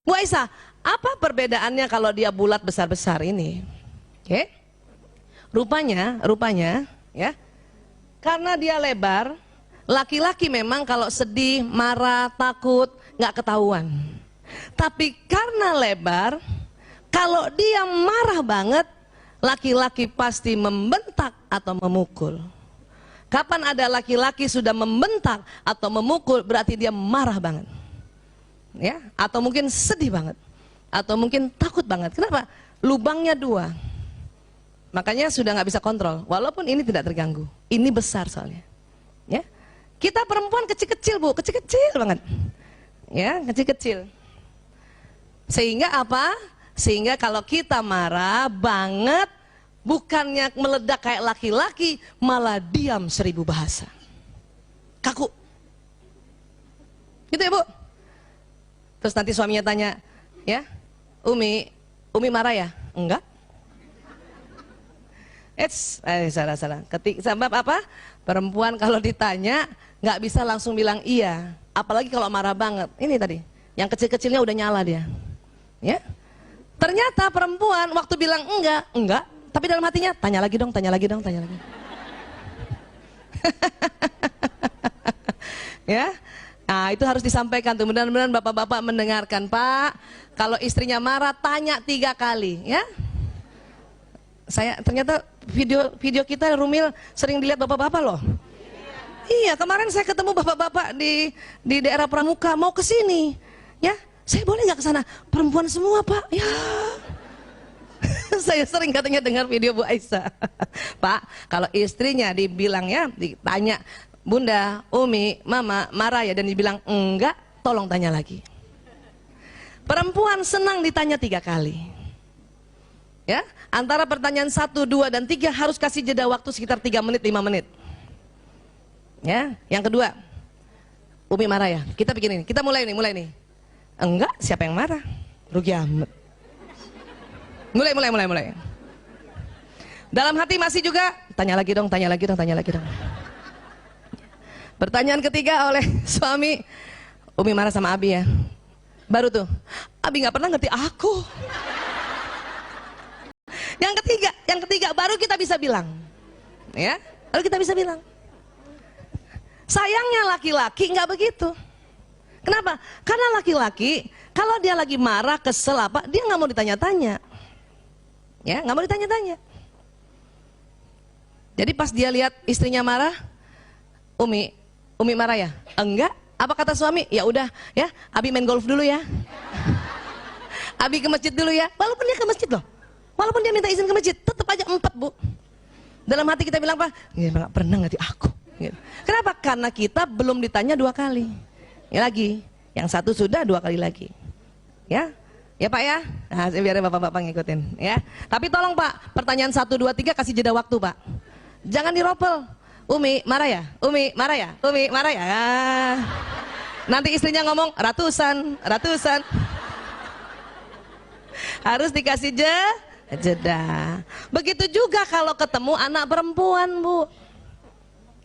Bu Aisyah, apa perbedaannya kalau dia bulat besar-besar ini? Oke. Rupanya ya, karena dia lebar, laki-laki memang kalau sedih, marah, takut nggak ketahuan. Tapi karena lebar, kalau dia marah banget, laki-laki pasti membentak atau memukul. Kapan ada laki-laki sudah membentak atau memukul, berarti dia marah banget. Ya, atau mungkin sedih banget, atau mungkin takut banget. Kenapa? Lubangnya dua, makanya sudah nggak bisa kontrol. Walaupun ini tidak terganggu, ini besar soalnya. Ya, kita perempuan kecil-kecil bu, kecil-kecil banget. Ya, kecil-kecil. Sehingga apa? Sehingga kalau kita marah banget, bukannya meledak kayak laki-laki, malah diam 1000 bahasa. Kaku. Gitu ya bu? Terus nanti suaminya tanya, ya, Umi marah ya? Enggak. Salah. Sebab apa? Perempuan kalau ditanya nggak bisa langsung bilang iya. Apalagi kalau marah banget. Ini tadi, yang kecil-kecilnya udah nyala dia. Ya. Ternyata perempuan waktu bilang enggak. Tapi dalam hatinya, tanya lagi dong. Ya. Nah, itu harus disampaikan tuh. Mudah-mudahan bapak-bapak mendengarkan. Pak, kalau istrinya marah, tanya 3 kali, ya. Saya ternyata video kita Rumil sering dilihat bapak-bapak loh. Iya, kemarin saya ketemu bapak-bapak di daerah Pramuka mau ke sini, ya. Saya boleh nggak ke sana? Perempuan semua, Pak. Ya. Saya sering katanya dengar video Bu Aisyah. Pak, kalau istrinya dibilangnya ditanya, Bunda, Umi, Mama marah ya, dan dibilang enggak, tolong tanya lagi. Perempuan senang ditanya 3 kali. Ya, antara pertanyaan 1, 2, dan 3 harus kasih jeda waktu sekitar 3 menit, 5 menit. Ya, yang kedua, Umi marah ya. Kita bikin ini. Kita mulai nih. Enggak, siapa yang marah? Rugi amat. Mulai. Dalam hati masih juga, tanya lagi dong. Pertanyaan ketiga oleh suami, Umi marah sama Abi ya. Baru tuh, Abi nggak pernah ngerti aku. Yang ketiga baru kita bisa bilang, ya, baru kita bisa bilang. Sayangnya laki-laki nggak begitu. Kenapa? Karena laki-laki kalau dia lagi marah, kesel apa, dia nggak mau ditanya-tanya, ya, nggak mau ditanya-tanya. Jadi pas dia lihat istrinya marah, Umi marah ya? Enggak. Apa kata suami? Ya udah, ya, Abi main golf dulu ya. Abi ke masjid dulu ya. Walaupun dia ke masjid loh. Walaupun dia minta izin ke masjid, tetap aja 4, Bu. Dalam hati kita bilang apa? Ya nggak pernah ngerti aku. Gitu. Kenapa? Karena kita belum ditanya 2 kali. Ya lagi, yang satu sudah 2 kali lagi. Ya. Ya Pak ya. Nah, biar bapak-bapak ngikutin, ya. Tapi tolong Pak, pertanyaan 1, 2, 3 kasih jeda waktu, Pak. Jangan diropel. Umi marah ya? Umi marah ya? Nanti istrinya ngomong ratusan. Harus dikasih jeda. Begitu juga kalau ketemu anak perempuan, Bu.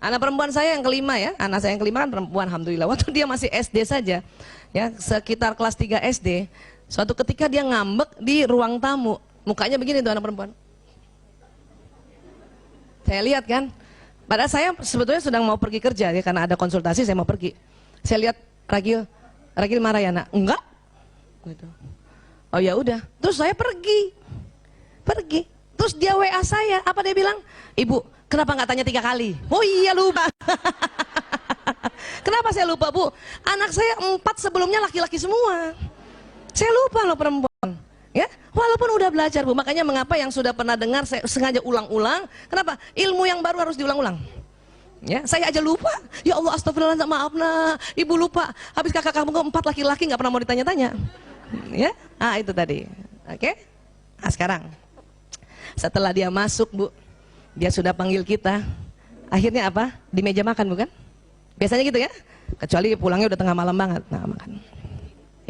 Anak perempuan saya yang kelima ya. Anak saya yang kelima kan perempuan, alhamdulillah. Waktu dia masih SD saja, ya, sekitar kelas 3 SD. Suatu ketika dia ngambek di ruang tamu. Mukanya begini tuh anak perempuan. Saya lihat kan. Padahal saya sebetulnya sedang mau pergi kerja ya, karena ada konsultasi saya mau pergi. Saya lihat Ragil marah ya nak? Enggak. Gitu. Oh ya udah. Terus saya pergi. Terus dia WA saya. Apa dia bilang? Ibu, kenapa nggak tanya 3 kali? Oh iya lupa. Kenapa saya lupa Bu? Anak saya 4 sebelumnya laki-laki semua. Saya lupa loh perempuan. Ya, walaupun udah belajar Bu, makanya mengapa yang sudah pernah dengar saya sengaja ulang-ulang. Kenapa? Ilmu yang baru harus diulang-ulang. Ya, saya aja lupa. Ya Allah, astagfirullah, maaf nah, Ibu lupa. Habis kakak kamu 4 laki-laki nggak pernah mau ditanya-tanya. Ya, itu tadi. Oke. Nah, sekarang setelah dia masuk Bu, dia sudah panggil kita. Akhirnya apa? Di meja makan bukan? Biasanya gitu ya. Kecuali pulangnya udah tengah malam banget. Nah, makan.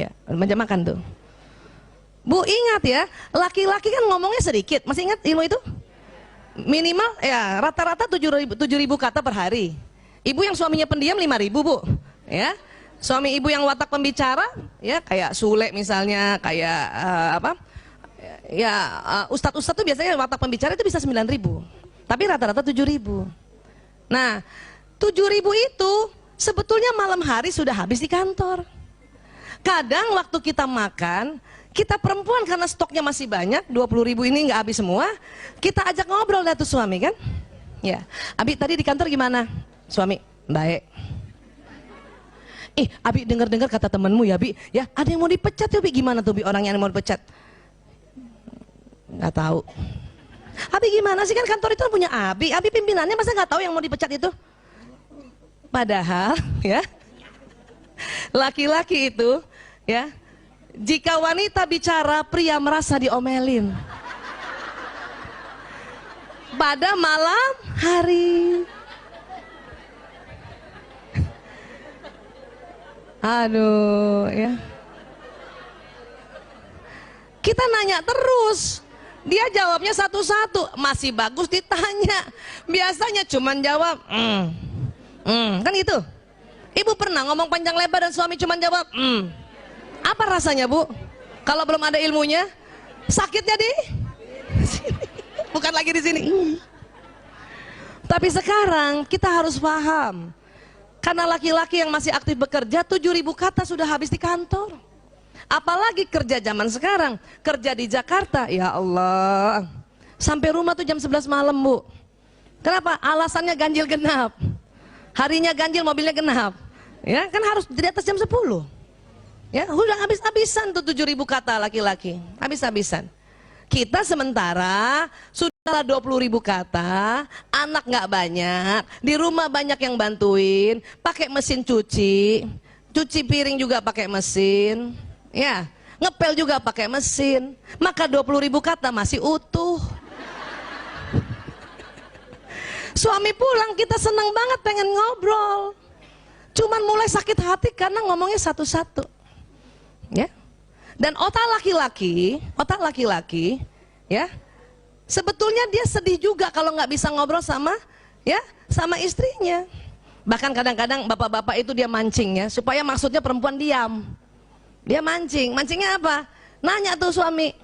Ya, meja makan tuh. Bu ingat ya, laki-laki kan ngomongnya sedikit, masih ingat ilmu itu? Minimal ya rata-rata 7.000 kata per hari. Ibu yang suaminya pendiam 5.000 Bu, ya. Suami ibu yang watak pembicara, ya kayak Sule misalnya, kayak ustadz-ustadz tuh biasanya watak pembicara itu bisa 9.000, tapi rata-rata 7.000. Nah, 7.000 itu sebetulnya malam hari sudah habis di kantor. Kadang waktu kita makan, kita perempuan karena stoknya masih banyak, 20.000 ini nggak habis semua, kita ajak ngobrol dah tuh suami kan. Ya, Abi tadi di kantor gimana? Suami, baik. Abi dengar-dengar kata temanmu ya Bi, ya ada yang mau dipecat ya Bi, gimana tuh Bi orang yang mau dipecat? Nggak tahu. Abi gimana sih, kan kantor itu punya Abi pimpinannya, masa nggak tahu yang mau dipecat itu? Padahal ya, laki-laki itu ya, jika wanita bicara, pria merasa diomelin. Pada malam hari. Aduh ya. Kita nanya terus, dia jawabnya satu-satu, masih bagus ditanya. Biasanya cuman jawab kan gitu. Ibu pernah ngomong panjang lebar dan suami cuman jawab Apa rasanya Bu? Kalau belum ada ilmunya, sakitnya di sini. Bukan lagi di sini. Tapi sekarang kita harus paham, karena laki-laki yang masih aktif bekerja, 7.000 kata sudah habis di kantor. Apalagi kerja zaman sekarang, kerja di Jakarta, ya Allah, sampai rumah tuh jam 11 malam Bu. Kenapa? Alasannya ganjil genap. Harinya ganjil, mobilnya genap. Ya kan harus di atas jam 10. Ya udah habis-habisan tuh 7.000 kata laki-laki, habis-habisan. Kita sementara sudah 20.000 kata, anak nggak banyak, di rumah banyak yang bantuin, pakai mesin cuci piring juga pakai mesin, ya ngepel juga pakai mesin, maka 20.000 kata masih utuh. Suami pulang kita senang banget pengen ngobrol, cuman mulai sakit hati karena ngomongnya satu-satu, ya. Dan otak laki-laki, ya, sebetulnya dia sedih juga kalau nggak bisa ngobrol sama istrinya. Bahkan kadang-kadang bapak-bapak itu dia mancing ya, supaya maksudnya perempuan diam. Dia mancingnya apa? Nanya tuh suami,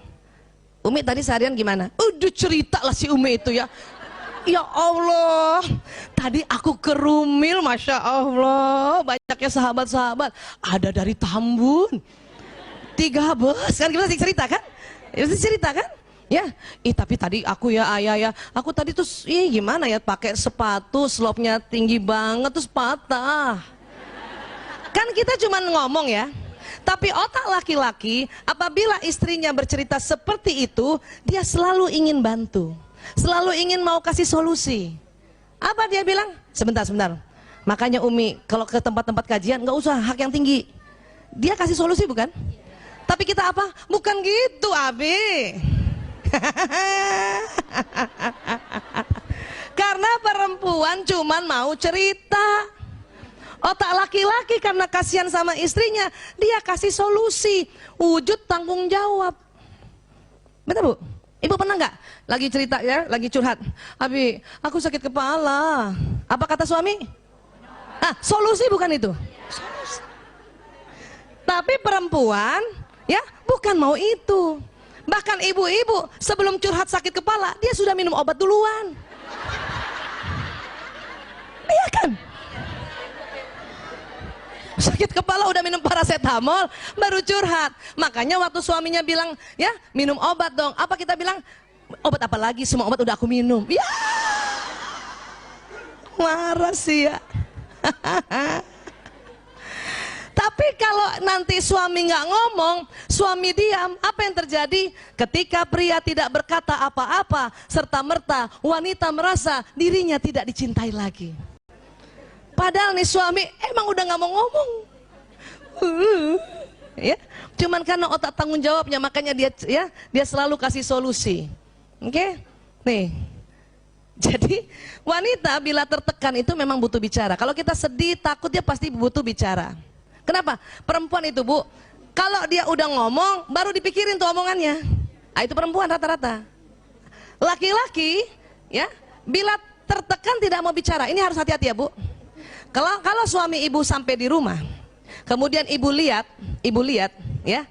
Umi tadi seharian gimana? Udah cerita lah si Umi itu ya. Ya Allah, tadi aku ke Rumil, Masya Allah, banyaknya sahabat-sahabat, ada dari Tambun. 3 bus kan, kita cerita kan? Ya, tapi tadi aku ya ayah ya, aku tadi tuh gimana ya, pakai sepatu slopnya tinggi banget terus patah. Kan kita cuman ngomong ya. Tapi otak laki-laki apabila istrinya bercerita seperti itu, dia selalu ingin bantu, selalu ingin mau kasih solusi. Apa dia bilang? Sebentar. Makanya Umi kalau ke tempat-tempat kajian nggak usah hak yang tinggi. Dia kasih solusi bukan? Tapi kita apa? Bukan gitu, Abi. Karena perempuan cuman mau cerita. Otak laki-laki karena kasihan sama istrinya, dia kasih solusi, wujud tanggung jawab. Betul Bu? Ibu pernah nggak lagi cerita ya, lagi curhat, Abi, aku sakit kepala. Apa kata suami? Solusi bukan itu? Solusi. Tapi perempuan ya bukan mau itu. Bahkan ibu-ibu sebelum curhat sakit kepala, dia sudah minum obat duluan. Iya kan? Sakit kepala udah minum paracetamol, baru curhat. Makanya waktu suaminya bilang, ya minum obat dong. Apa kita bilang? Obat apa lagi? Semua obat udah aku minum. Ya, marah sih ya. Tapi kalau nanti suami nggak ngomong, suami diam, apa yang terjadi? Ketika pria tidak berkata apa-apa, serta-merta wanita merasa dirinya tidak dicintai lagi. Padahal nih suami emang udah nggak mau ngomong, ya. Cuman karena otak tanggung jawabnya, makanya dia selalu kasih solusi. Oke, nih. Jadi wanita bila tertekan itu memang butuh bicara. Kalau kita sedih, takut, dia pasti butuh bicara. Kenapa? Perempuan itu Bu, kalau dia udah ngomong, baru dipikirin tuh omongannya. Itu perempuan rata-rata. Laki-laki, ya, bila tertekan tidak mau bicara. Ini harus hati-hati ya Bu. Kalau suami ibu sampai di rumah, Kemudian ibu lihat ya,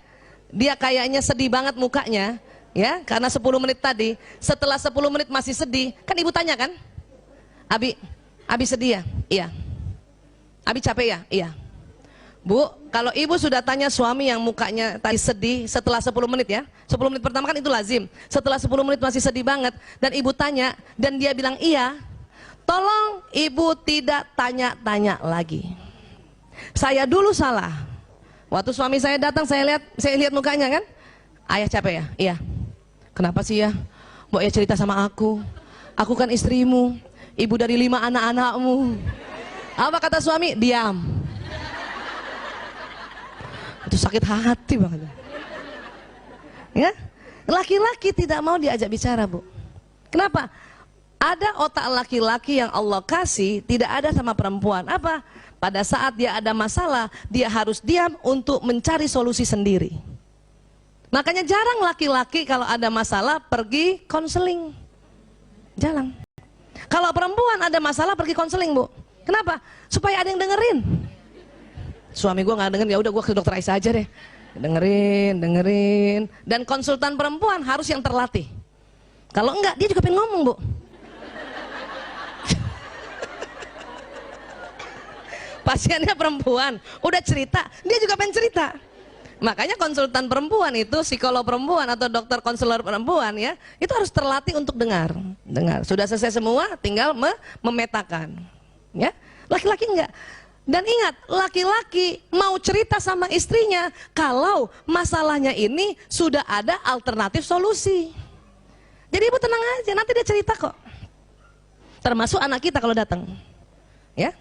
dia kayaknya sedih banget mukanya, ya, karena 10 menit tadi. Setelah 10 menit masih sedih, kan ibu tanya kan, Abi sedih ya? Iya. Abi capek ya? Iya. Bu, kalau ibu sudah tanya suami yang mukanya tadi sedih setelah 10 menit ya, 10 menit pertama kan itu lazim, setelah 10 menit masih sedih banget, dan ibu tanya, dan dia bilang iya, tolong ibu tidak tanya-tanya lagi. Saya dulu salah. Waktu suami saya datang, saya lihat mukanya kan, ayah capek ya? Iya. Kenapa sih ya? Mbok ya cerita sama aku kan istrimu, ibu dari 5 anak-anakmu. Apa kata suami? Diam. Itu sakit hati banget. Ya, laki-laki tidak mau diajak bicara, Bu. Kenapa? Ada otak laki-laki yang Allah kasih, tidak ada sama perempuan. Apa? Pada saat dia ada masalah, dia harus diam untuk mencari solusi sendiri. Makanya jarang laki-laki kalau ada masalah pergi konseling. Jarang. Kalau perempuan ada masalah pergi konseling, Bu. Kenapa? Supaya ada yang dengerin. Suami gue nggak dengerin, ya udah gue ke dokter Aisyah aja deh. Dengerin. Dan konsultan perempuan harus yang terlatih. Kalau enggak, dia juga pengen ngomong, Bu. Pasiennya perempuan, udah cerita, dia juga pengen cerita. Makanya konsultan perempuan itu, psikolog perempuan atau dokter konselor perempuan ya, itu harus terlatih untuk dengar. Sudah selesai semua, tinggal memetakan. Ya, laki-laki enggak. Dan ingat, laki-laki mau cerita sama istrinya kalau masalahnya ini sudah ada alternatif solusi. Jadi ibu tenang aja, nanti dia cerita kok. Termasuk anak kita kalau datang. Ya.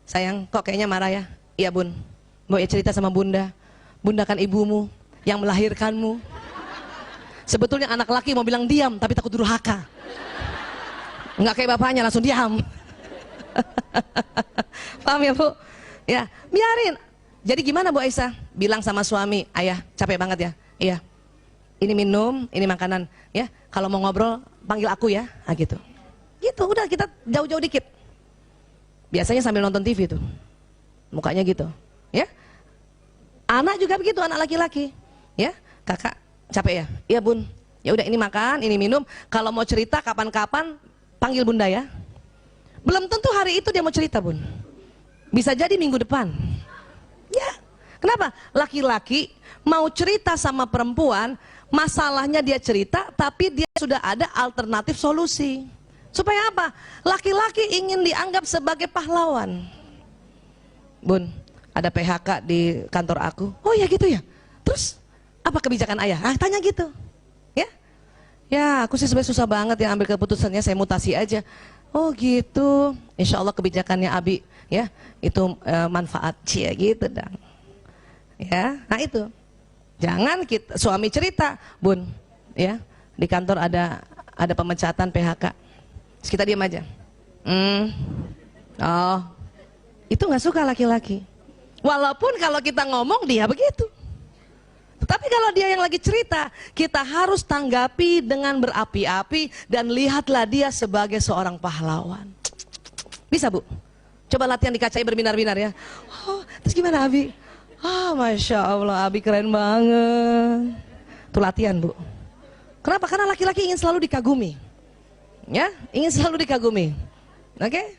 Sayang, kok kayaknya marah ya? Iya bun, mau ya cerita sama bunda. Bunda kan ibumu yang melahirkanmu. Sebetulnya anak laki mau bilang diam, tapi takut durhaka. Enggak kayak bapaknya, langsung diam. Paham ya Bu? Ya, biarin. Jadi gimana Bu Aisyah? Bilang sama suami, ayah capek banget ya? Iya. Ini minum, ini makanan. Ya, kalau mau ngobrol panggil aku ya. Nah gitu. Gitu, udah kita jauh-jauh dikit. Biasanya sambil nonton TV tuh, mukanya gitu, ya. Anak juga begitu, anak laki-laki, ya. Kakak capek ya? Iya bun. Ya udah ini makan, ini minum. Kalau mau cerita kapan-kapan panggil bunda ya. Belum tentu hari itu dia mau cerita bun. Bisa jadi minggu depan. Ya. Kenapa? Laki-laki mau cerita sama perempuan, masalahnya dia cerita, tapi dia sudah ada alternatif solusi. Supaya apa? Laki-laki ingin dianggap sebagai pahlawan. Bun, ada PHK di kantor aku. Oh ya gitu ya. Terus apa kebijakan ayah? Tanya gitu. Ya, ya aku sih sebenarnya susah banget yang ambil keputusannya, saya mutasi aja. Oh gitu. Insya Allah kebijakannya Abi, ya itu manfaat cia gitu dong. Ya, nah itu. Jangan kita suami cerita, Bun, ya di kantor ada pemecatan PHK. Terus kita diam aja. Oh, itu nggak suka laki-laki. Walaupun kalau kita ngomong dia begitu. Tetapi kalau dia yang lagi cerita, kita harus tanggapi dengan berapi-api dan lihatlah dia sebagai seorang pahlawan. Bisa Bu? Coba latihan dikacai berbinar-binar ya. Oh, terus gimana Abi? Masya Allah, Abi keren banget. Itu latihan Bu. Kenapa? Karena laki-laki ingin selalu dikagumi. Ya, ingin selalu dikagumi. Oke?